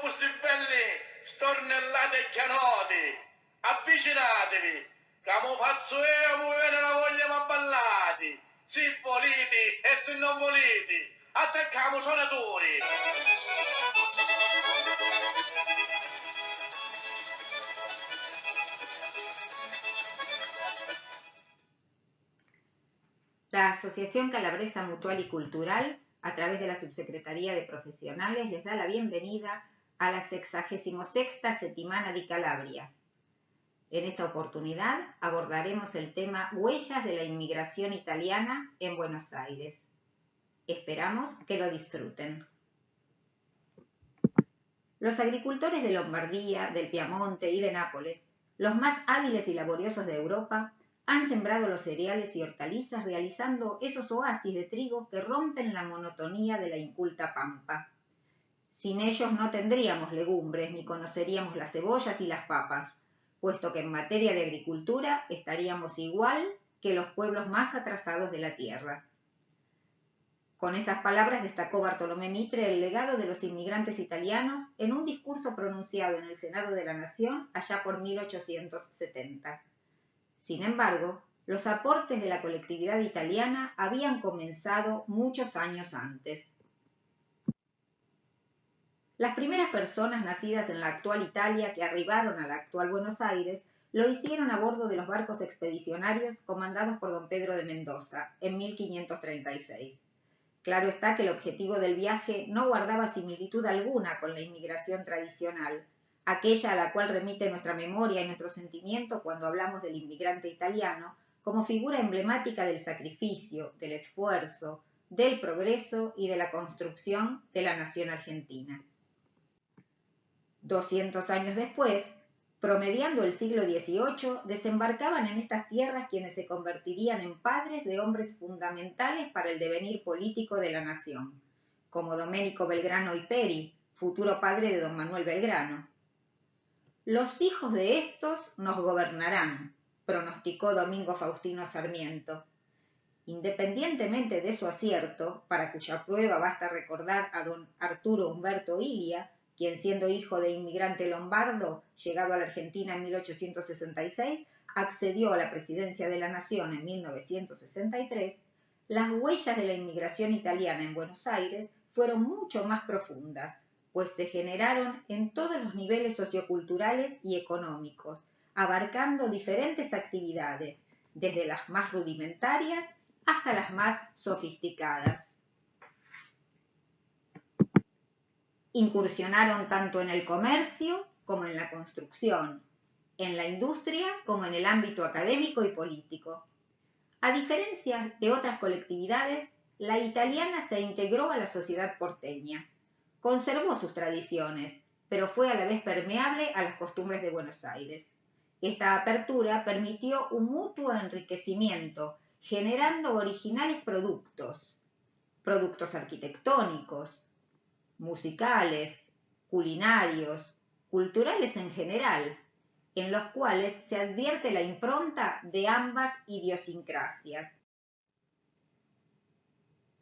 questi belli stornellati e chianoti, avvicinatevi, che mo faccio io, mi viene la voglia ma ballati, se volete e se non volete, attacchiamo suonatori. La Asociación Calabresa Mutual y Cultural, a través de la Subsecretaría de Profesionales, les da la bienvenida a la 66ª Settimana di Calabria. En esta oportunidad abordaremos el tema Huellas de la inmigración italiana en Buenos Aires. Esperamos que lo disfruten. Los agricultores de Lombardía, del Piamonte y de Nápoles, los más hábiles y laboriosos de Europa, han sembrado los cereales y hortalizas realizando esos oasis de trigo que rompen la monotonía de la inculta pampa. Sin ellos no tendríamos legumbres ni conoceríamos las cebollas y las papas, puesto que en materia de agricultura estaríamos igual que los pueblos más atrasados de la tierra. Con esas palabras destacó Bartolomé Mitre el legado de los inmigrantes italianos en un discurso pronunciado en el Senado de la Nación allá por 1870. Sin embargo, los aportes de la colectividad italiana habían comenzado muchos años antes. Las primeras personas nacidas en la actual Italia que arribaron a la actual Buenos Aires lo hicieron a bordo de los barcos expedicionarios comandados por don Pedro de Mendoza en 1536. Claro está que el objetivo del viaje no guardaba similitud alguna con la inmigración tradicional, aquella a la cual remite nuestra memoria y nuestro sentimiento cuando hablamos del inmigrante italiano como figura emblemática del sacrificio, del esfuerzo, del progreso y de la construcción de la nación argentina. 200 años después, promediando el siglo XVIII, desembarcaban en estas tierras quienes se convertirían en padres de hombres fundamentales para el devenir político de la nación, como Domenico Belgrano y Peri, futuro padre de don Manuel Belgrano. Los hijos de estos nos gobernarán, pronosticó Domingo Faustino Sarmiento. Independientemente de su acierto, para cuya prueba basta recordar a don Arturo Humberto Ilia, quien siendo hijo de inmigrante lombardo, llegado a la Argentina en 1866, accedió a la presidencia de la Nación en 1963, las huellas de la inmigración italiana en Buenos Aires fueron mucho más profundas, pues se generaron en todos los niveles socioculturales y económicos, abarcando diferentes actividades, desde las más rudimentarias hasta las más sofisticadas. Incursionaron tanto en el comercio como en la construcción, en la industria como en el ámbito académico y político. A diferencia de otras colectividades, la italiana se integró a la sociedad porteña. Conservó sus tradiciones, pero fue a la vez permeable a las costumbres de Buenos Aires. Esta apertura permitió un mutuo enriquecimiento, generando originales productos arquitectónicos, musicales, culinarios, culturales en general, en los cuales se advierte la impronta de ambas idiosincrasias.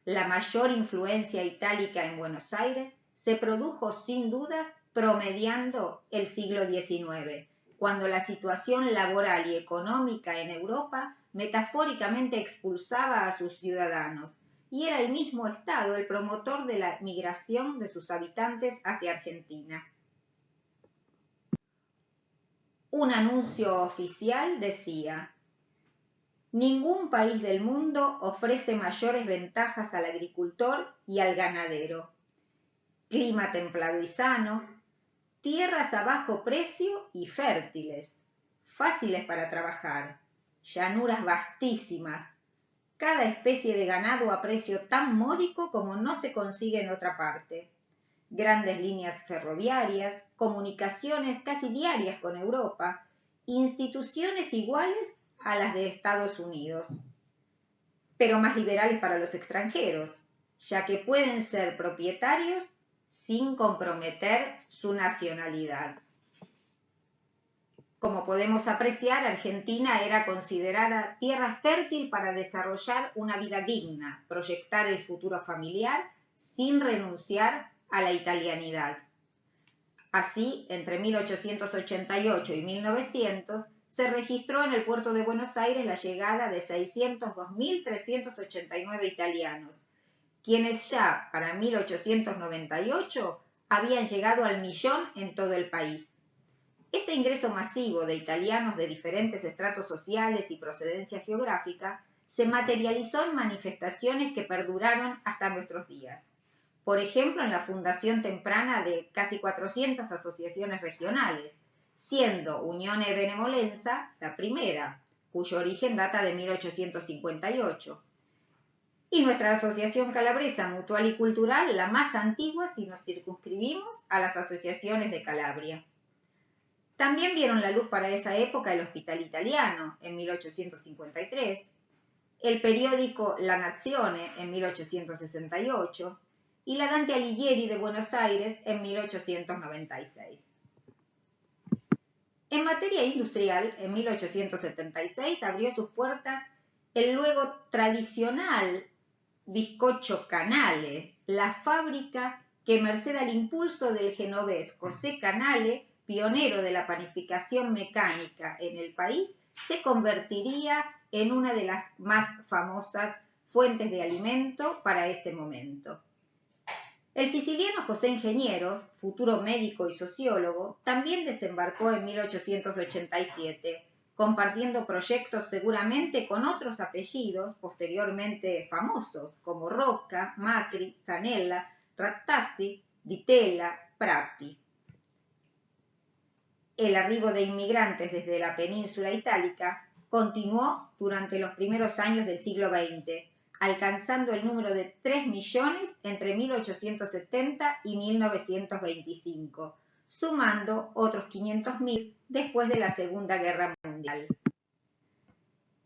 La mayor influencia itálica en Buenos Aires se produjo sin dudas promediando el siglo XIX, cuando la situación laboral y económica en Europa metafóricamente expulsaba a sus ciudadanos, y era el mismo Estado el promotor de la migración de sus habitantes hacia Argentina. Un anuncio oficial decía: ningún país del mundo ofrece mayores ventajas al agricultor y al ganadero. Clima templado y sano, tierras a bajo precio y fértiles, fáciles para trabajar, llanuras vastísimas, cada especie de ganado a precio tan módico como no se consigue en otra parte, grandes líneas ferroviarias, comunicaciones casi diarias con Europa, instituciones iguales a las de Estados Unidos, pero más liberales para los extranjeros, ya que pueden ser propietarios sin comprometer su nacionalidad. Como podemos apreciar, Argentina era considerada tierra fértil para desarrollar una vida digna, proyectar el futuro familiar sin renunciar a la italianidad. Así, entre 1888 y 1900, se registró en el puerto de Buenos Aires la llegada de 602.389 italianos, quienes ya para 1898 habían llegado al millón en todo el país. Este ingreso masivo de italianos de diferentes estratos sociales y procedencia geográfica se materializó en manifestaciones que perduraron hasta nuestros días. Por ejemplo, en la fundación temprana de casi 400 asociaciones regionales, siendo Unione Benevolenza la primera, cuyo origen data de 1858, y nuestra Asociación Calabresa Mutual y Cultural, la más antigua si nos circunscribimos a las asociaciones de Calabria. También vieron la luz para esa época el Hospital Italiano, en 1853, el periódico La Nazione, en 1868, y la Dante Alighieri de Buenos Aires, en 1896. En materia industrial, en 1876 abrió sus puertas el luego tradicional Bizcocho Canale, la fábrica que, merced al impulso del genovés José Canale, pionero de la panificación mecánica en el país, se convertiría en una de las más famosas fuentes de alimento para ese momento. El siciliano José Ingenieros, futuro médico y sociólogo, también desembarcó en 1887, compartiendo proyectos seguramente con otros apellidos posteriormente famosos, como Rocca, Macri, Zanella, Rattazzi, Di Tella, Prati. El arribo de inmigrantes desde la península itálica continuó durante los primeros años del siglo XX, alcanzando el número de 3 millones entre 1870 y 1925, sumando otros 500.000 después de la Segunda Guerra Mundial.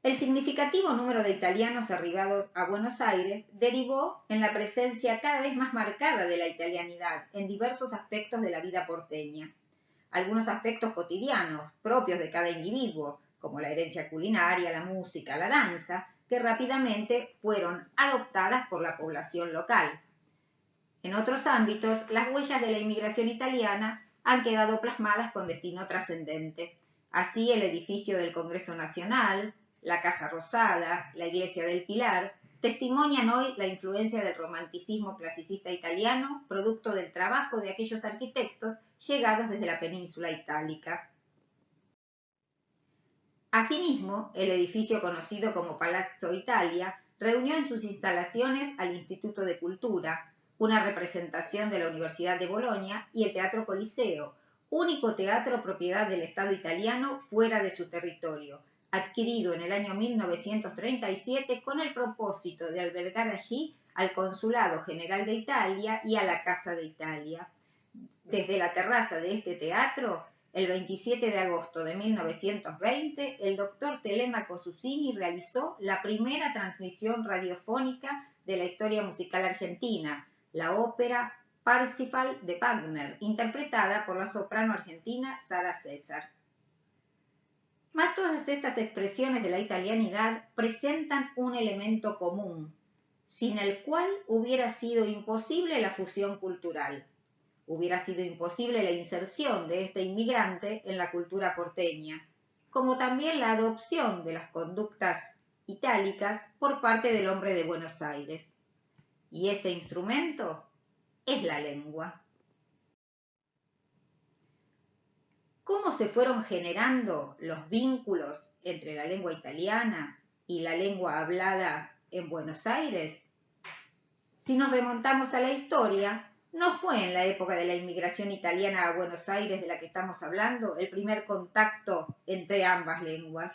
El significativo número de italianos arribados a Buenos Aires derivó en la presencia cada vez más marcada de la italianidad en diversos aspectos de la vida porteña. Algunos aspectos cotidianos, propios de cada individuo, como la herencia culinaria, la música, la danza, que rápidamente fueron adoptadas por la población local. En otros ámbitos, las huellas de la inmigración italiana han quedado plasmadas con destino trascendente. Así, el edificio del Congreso Nacional, la Casa Rosada, la Iglesia del Pilar, testimonian hoy la influencia del romanticismo clasicista italiano, producto del trabajo de aquellos arquitectos llegados desde la península itálica. Asimismo, el edificio conocido como Palazzo Italia reunió en sus instalaciones al Instituto de Cultura, una representación de la Universidad de Bolonia y el Teatro Coliseo, único teatro propiedad del Estado italiano fuera de su territorio, adquirido en el año 1937 con el propósito de albergar allí al Consulado General de Italia y a la Casa de Italia. Desde la terraza de este teatro, el 27 de agosto de 1920, el doctor Telemaco Susini realizó la primera transmisión radiofónica de la historia musical argentina, la ópera Parsifal de Wagner, interpretada por la soprano argentina Sara César. Mas todas estas expresiones de la italianidad presentan un elemento común, sin el cual hubiera sido imposible la fusión cultural. Hubiera sido imposible la inserción de este inmigrante en la cultura porteña, como también la adopción de las conductas itálicas por parte del hombre de Buenos Aires. Y este instrumento es la lengua. ¿Cómo se fueron generando los vínculos entre la lengua italiana y la lengua hablada en Buenos Aires? Si nos remontamos a la historia, no fue en la época de la inmigración italiana a Buenos Aires de la que estamos hablando el primer contacto entre ambas lenguas,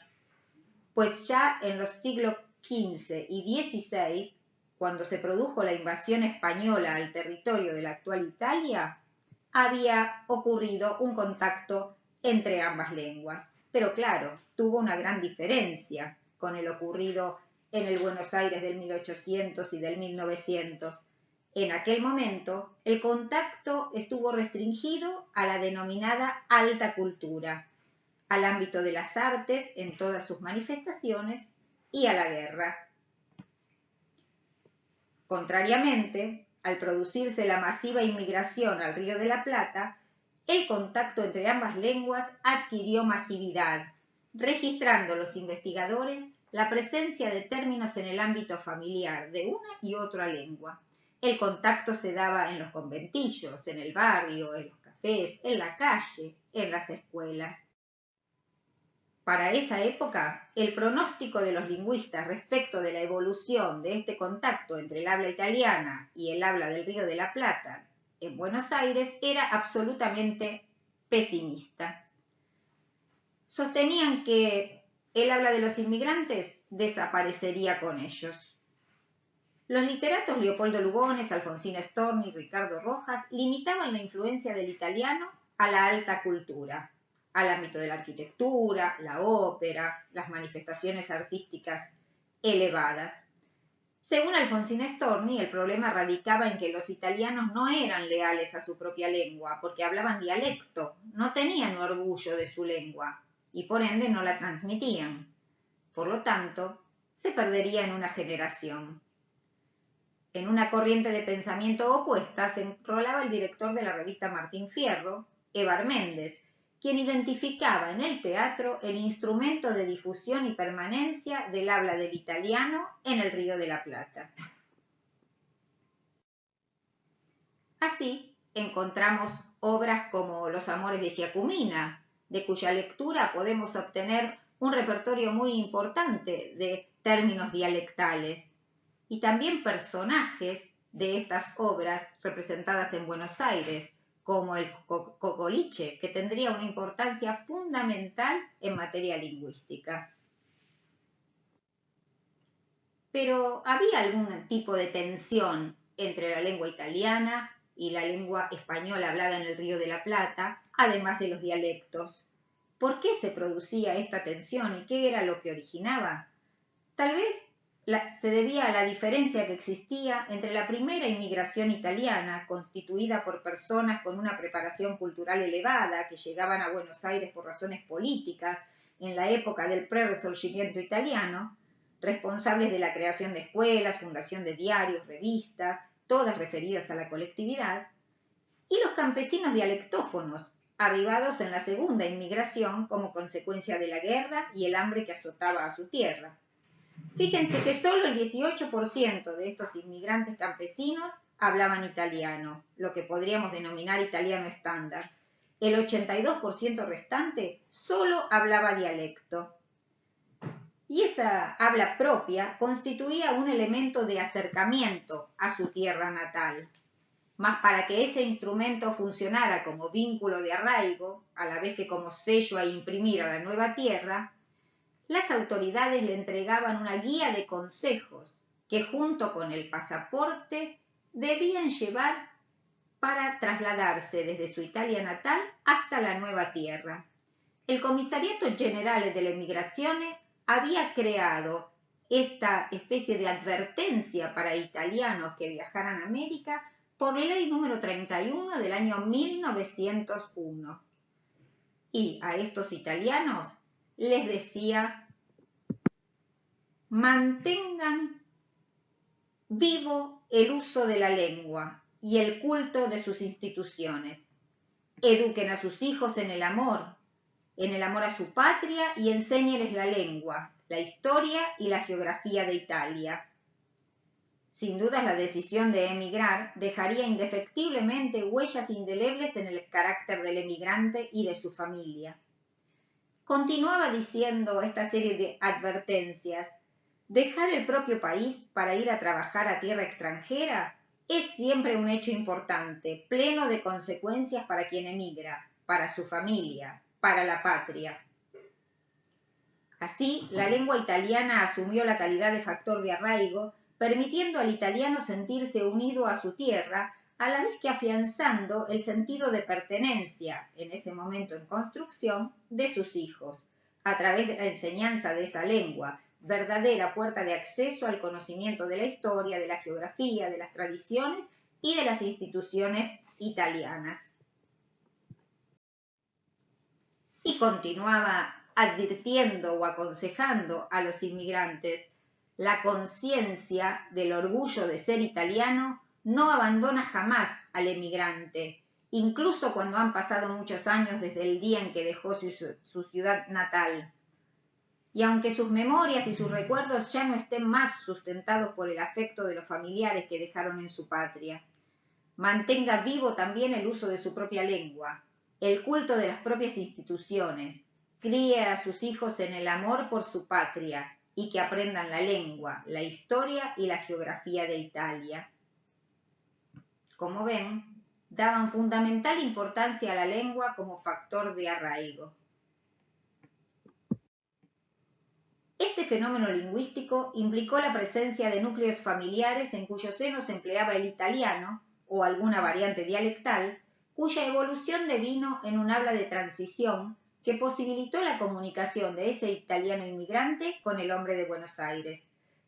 pues ya en los siglos XV y XVI, cuando se produjo la invasión española al territorio de la actual Italia, había ocurrido un contacto entre ambas lenguas. Pero claro, tuvo una gran diferencia con el ocurrido en el Buenos Aires del 1800 y del 1900. En aquel momento, el contacto estuvo restringido a la denominada alta cultura, al ámbito de las artes en todas sus manifestaciones y a la guerra. Contrariamente, al producirse la masiva inmigración al Río de la Plata, el contacto entre ambas lenguas adquirió masividad, registrando los investigadores la presencia de términos en el ámbito familiar de una y otra lengua. El contacto se daba en los conventillos, en el barrio, en los cafés, en la calle, en las escuelas. Para esa época, el pronóstico de los lingüistas respecto de la evolución de este contacto entre el habla italiana y el habla del Río de la Plata en Buenos Aires era absolutamente pesimista. Sostenían que el habla de los inmigrantes desaparecería con ellos. Los literatos Leopoldo Lugones, Alfonsín Storni y Ricardo Rojas limitaban la influencia del italiano a la alta cultura, al ámbito de la arquitectura, la ópera, las manifestaciones artísticas elevadas. Según Alfonsín Storni, el problema radicaba en que los italianos no eran leales a su propia lengua, porque hablaban dialecto, no tenían orgullo de su lengua y por ende no la transmitían. Por lo tanto, se perdería en una generación. En una corriente de pensamiento opuesta se enrolaba el director de la revista Martín Fierro, Evar Méndez, quien identificaba en el teatro el instrumento de difusión y permanencia del habla del italiano en el Río de la Plata. Así encontramos obras como Los amores de Giacomina, de cuya lectura podemos obtener un repertorio muy importante de términos dialectales, y también personajes de estas obras representadas en Buenos Aires, como el cocoliche, que tendría una importancia fundamental en materia lingüística. Pero había algún tipo de tensión entre la lengua italiana y la lengua española hablada en el Río de la Plata, además de los dialectos. ¿Por qué se producía esta tensión y qué era lo que originaba? Tal vez se debía a la diferencia que existía entre la primera inmigración italiana, constituida por personas con una preparación cultural elevada que llegaban a Buenos Aires por razones políticas en la época del pre-resurgimiento italiano, responsables de la creación de escuelas, fundación de diarios, revistas, todas referidas a la colectividad, y los campesinos dialectófonos, arribados en la segunda inmigración como consecuencia de la guerra y el hambre que azotaba a su tierra. Fíjense que solo el 18% de estos inmigrantes campesinos hablaban italiano, lo que podríamos denominar italiano estándar. El 82% restante solo hablaba dialecto. Y esa habla propia constituía un elemento de acercamiento a su tierra natal. Mas para que ese instrumento funcionara como vínculo de arraigo, a la vez que como sello a imprimir a la nueva tierra, las autoridades le entregaban una guía de consejos que junto con el pasaporte debían llevar para trasladarse desde su Italia natal hasta la nueva tierra. El Comisariato Generale delle Migrazioni había creado esta especie de advertencia para italianos que viajaran a América por ley número 31 del año 1901. Y a estos italianos les decía: mantengan vivo el uso de la lengua y el culto de sus instituciones. Eduquen a sus hijos en el amor a su patria y enséñeles la lengua, la historia y la geografía de Italia. Sin duda, la decisión de emigrar dejaría indefectiblemente huellas indelebles en el carácter del emigrante y de su familia. Continuaba diciendo esta serie de advertencias: dejar el propio país para ir a trabajar a tierra extranjera es siempre un hecho importante, pleno de consecuencias para quien emigra, para su familia, para la patria. Así, la lengua italiana asumió la calidad de factor de arraigo, permitiendo al italiano sentirse unido a su tierra, a la vez que afianzando el sentido de pertenencia, en ese momento en construcción, de sus hijos, a través de la enseñanza de esa lengua, verdadera puerta de acceso al conocimiento de la historia, de la geografía, de las tradiciones y de las instituciones italianas. Y continuaba advirtiendo o aconsejando a los inmigrantes: la conciencia del orgullo de ser italiano no abandona jamás al emigrante incluso cuando han pasado muchos años desde el día en que dejó su ciudad natal. Y aunque sus memorias y sus recuerdos ya no estén más sustentados por el afecto de los familiares que dejaron en su patria, mantenga vivo también el uso de su propia lengua, el culto de las propias instituciones, críe a sus hijos en el amor por su patria y que aprendan la lengua, la historia y la geografía de Italia. Como ven, daban fundamental importancia a la lengua como factor de arraigo. Este fenómeno lingüístico implicó la presencia de núcleos familiares en cuyo seno se empleaba el italiano o alguna variante dialectal, cuya evolución devino en un habla de transición que posibilitó la comunicación de ese italiano inmigrante con el hombre de Buenos Aires,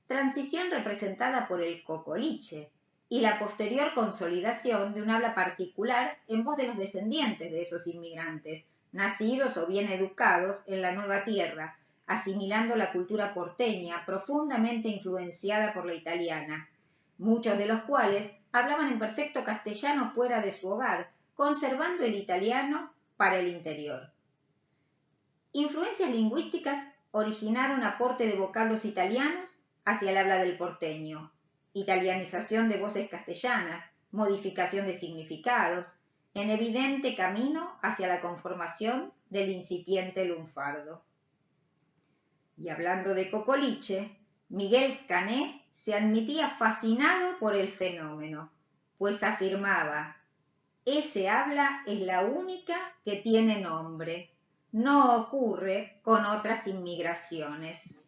transición representada por el cocoliche y la posterior consolidación de un habla particular en voz de los descendientes de esos inmigrantes, nacidos o bien educados en la nueva tierra, asimilando la cultura porteña profundamente influenciada por la italiana, muchos de los cuales hablaban en perfecto castellano fuera de su hogar, conservando el italiano para el interior. Influencias lingüísticas originaron aporte de vocablos italianos hacia el habla del porteño, italianización de voces castellanas, modificación de significados, en evidente camino hacia la conformación del incipiente lunfardo. Y hablando de cocoliche, Miguel Cané se admitía fascinado por el fenómeno, pues afirmaba: ese habla es la única que tiene nombre, no ocurre con otras inmigraciones.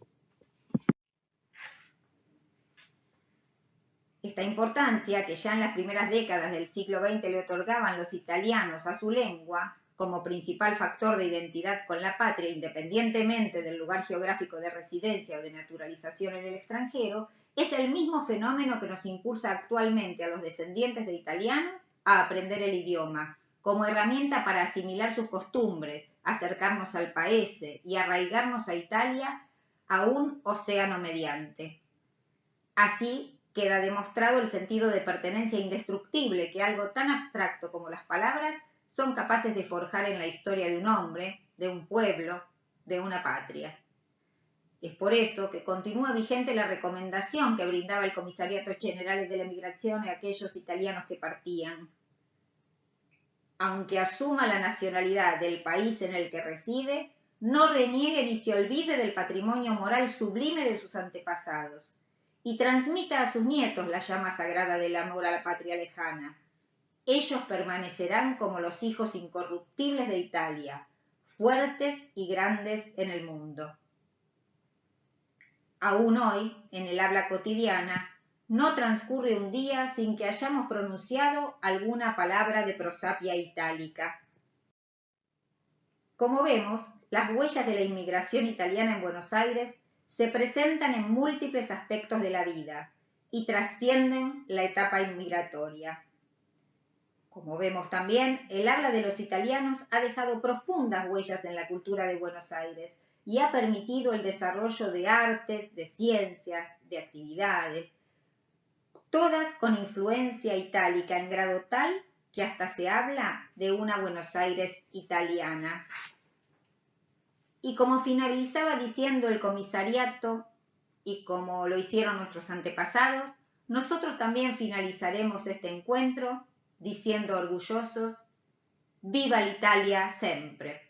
Esta importancia que ya en las primeras décadas del siglo XX le otorgaban los italianos a su lengua, como principal factor de identidad con la patria, independientemente del lugar geográfico de residencia o de naturalización en el extranjero, es el mismo fenómeno que nos impulsa actualmente a los descendientes de italianos a aprender el idioma, como herramienta para asimilar sus costumbres, acercarnos al paese y arraigarnos a Italia a un océano mediante. Así queda demostrado el sentido de pertenencia indestructible que algo tan abstracto como las palabras son capaces de forjar en la historia de un hombre, de un pueblo, de una patria. Es por eso que continúa vigente la recomendación que brindaba el Comisariato Generale de la Migrazione a aquellos italianos que partían. Aunque asuma la nacionalidad del país en el que reside, no reniegue ni se olvide del patrimonio moral sublime de sus antepasados y transmita a sus nietos la llama sagrada del amor a la patria lejana. Ellos permanecerán como los hijos incorruptibles de Italia, fuertes y grandes en el mundo. Aún hoy, en el habla cotidiana, no transcurre un día sin que hayamos pronunciado alguna palabra de prosapia itálica. Como vemos, las huellas de la inmigración italiana en Buenos Aires se presentan en múltiples aspectos de la vida y trascienden la etapa inmigratoria. Como vemos también, el habla de los italianos ha dejado profundas huellas en la cultura de Buenos Aires y ha permitido el desarrollo de artes, de ciencias, de actividades, todas con influencia itálica en grado tal que hasta se habla de una Buenos Aires italiana. Y como finalizaba diciendo el comisariato, y como lo hicieron nuestros antepasados, nosotros también finalizaremos este encuentro diciendo orgullosos: ¡Viva l'Italia sempre!